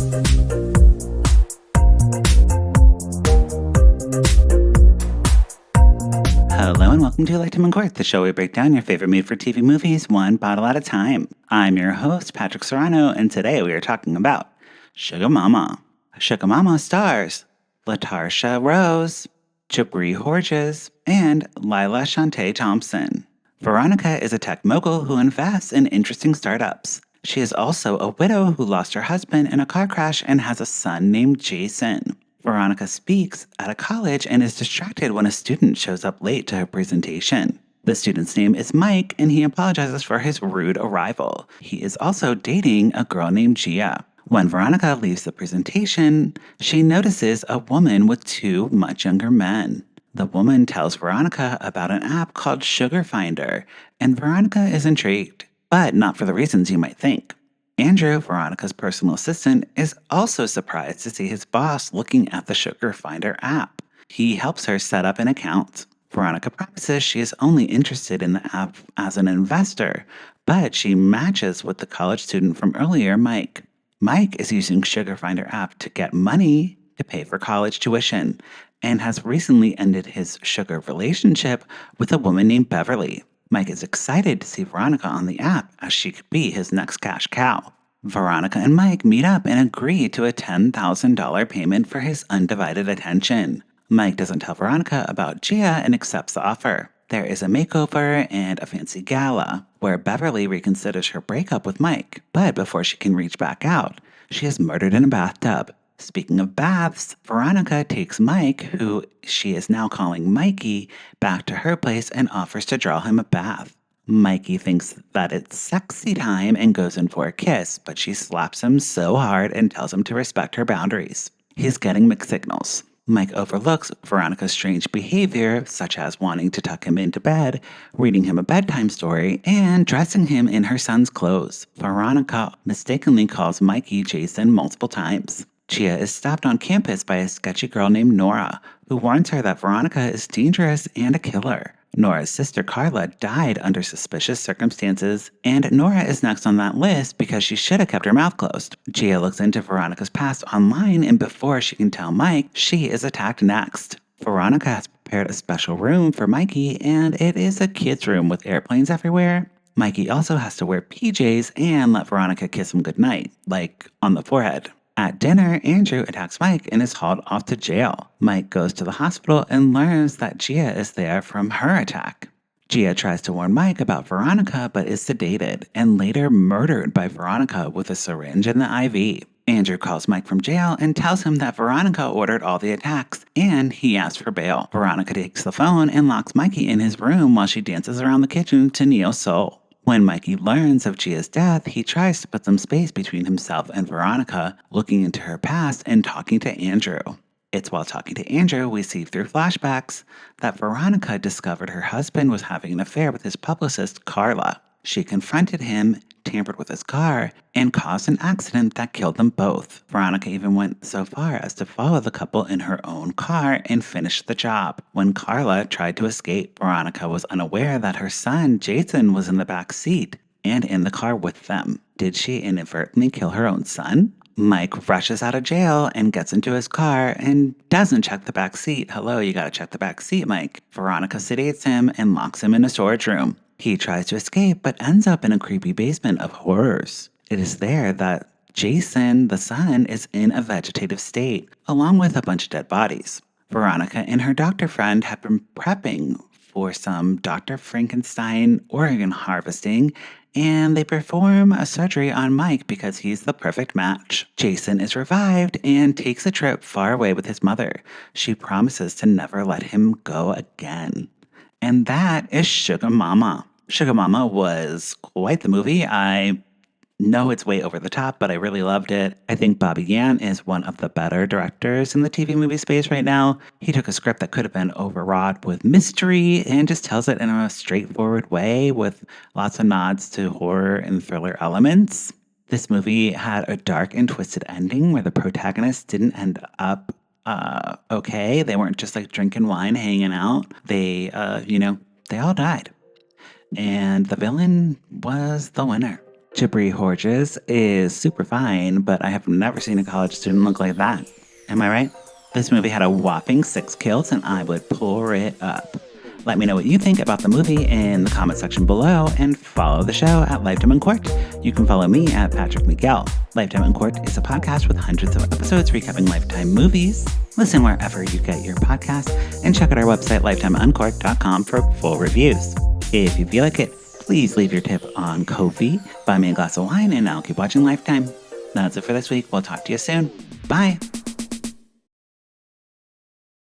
Hello and welcome to Uncorked, the show where we break down your favorite made-for-TV movies one bottle at a time. I'm your host, Patrick Serrano, and today we are talking about Sugar Mama. Sugar Mama stars Latarsha Rose, Jabri Horges, and Lila Shantae Thompson. Veronica is a tech mogul who invests in interesting startups. She is also a widow who lost her husband in a car crash and has a son named Jason. Veronica speaks at a college and is distracted when a student shows up late to her presentation. The student's name is Mike, and he apologizes for his rude arrival. He is also dating a girl named Gia. When Veronica leaves the presentation, she notices a woman with two much younger men. The woman tells Veronica about an app called Sugar Finder, and Veronica is intrigued, but not for the reasons you might think. Andrew, Veronica's personal assistant, is also surprised to see his boss looking at the Sugar Finder app. He helps her set up an account. Veronica promises she is only interested in the app as an investor, but she matches with the college student from earlier, Mike. Mike is using Sugar Finder app to get money to pay for college tuition and has recently ended his sugar relationship with a woman named Beverly. Mike is excited to see Veronica on the app as she could be his next cash cow. Veronica and Mike meet up and agree to a $10,000 payment for his undivided attention. Mike doesn't tell Veronica about Gia and accepts the offer. There is a makeover and a fancy gala where Beverly reconsiders her breakup with Mike, but before she can reach back out, she is murdered in a bathtub. Speaking of baths, Veronica takes Mike, who she is now calling Mikey, back to her place and offers to draw him a bath. Mikey thinks that it's sexy time and goes in for a kiss, but she slaps him so hard and tells him to respect her boundaries. He's getting mixed signals. Mike overlooks Veronica's strange behavior, such as wanting to tuck him into bed, reading him a bedtime story, and dressing him in her son's clothes. Veronica mistakenly calls Mikey Jason multiple times. Gia is stopped on campus by a sketchy girl named Nora, who warns her that Veronica is dangerous and a killer. Nora's sister Carla died under suspicious circumstances, and Nora is next on that list because she should have kept her mouth closed. Gia looks into Veronica's past online, and before she can tell Mike, she is attacked next. Veronica has prepared a special room for Mikey, and it is a kid's room with airplanes everywhere. Mikey also has to wear PJs and let Veronica kiss him goodnight, like on the forehead. At dinner, Andrew attacks Mike and is hauled off to jail. Mike goes to the hospital and learns that Gia is there from her attack. Gia tries to warn Mike about Veronica but is sedated and later murdered by Veronica with a syringe in the IV. Andrew calls Mike from jail and tells him that Veronica ordered all the attacks and he asked for bail. Veronica takes the phone and locks Mikey in his room while she dances around the kitchen to Neo Soul. When Mikey learns of Gia's death, he tries to put some space between himself and Veronica, looking into her past and talking to Andrew. It's while talking to Andrew we see through flashbacks that Veronica discovered her husband was having an affair with his publicist, Carla. She confronted him, tampered with his car, and caused an accident that killed them both. Veronica even went so far as to follow the couple in her own car and finish the job. When Carla tried to escape, Veronica was unaware that her son, Jason, was in the back seat and in the car with them. Did she inadvertently kill her own son? Mike rushes out of jail and gets into his car and doesn't check the back seat. Hello, you gotta check the back seat, Mike. Veronica sedates him and locks him in a storage room. He tries to escape but ends up in a creepy basement of horrors. It is there that Jason, the son, is in a vegetative state, along with a bunch of dead bodies. Veronica and her doctor friend have been prepping for some Dr. Frankenstein organ harvesting, and they perform a surgery on Mike because he's the perfect match. Jason is revived and takes a trip far away with his mother. She promises to never let him go again. And that is Sugar Mama. Sugar Mama was quite the movie. I know it's way over the top, but I really loved it. I think Bobby Yan is one of the better directors in the TV movie space right now. He took a script that could have been overwrought with mystery and just tells it in a straightforward way with lots of nods to horror and thriller elements. This movie had a dark and twisted ending where the protagonists didn't end up okay. They weren't just like drinking wine, hanging out. They all died. And the villain was the winner. Jabri Horges is super fine, but I have never seen a college student look like that. Am I right? This movie had a whopping 6 kills, and I would pour it up. Let me know what you think about the movie in the comment section below, and follow the show at Lifetime Uncorked. You can follow me at Patrick Miguel. Lifetime Uncorked is a podcast with hundreds of episodes recapping Lifetime movies. Listen wherever you get your podcasts, and check out our website, lifetimeuncorked.com, for full reviews. If you feel like it, please leave your tip on Ko-fi, buy me a glass of wine, and I'll keep watching Lifetime. That's it for this week. We'll talk to you soon. Bye.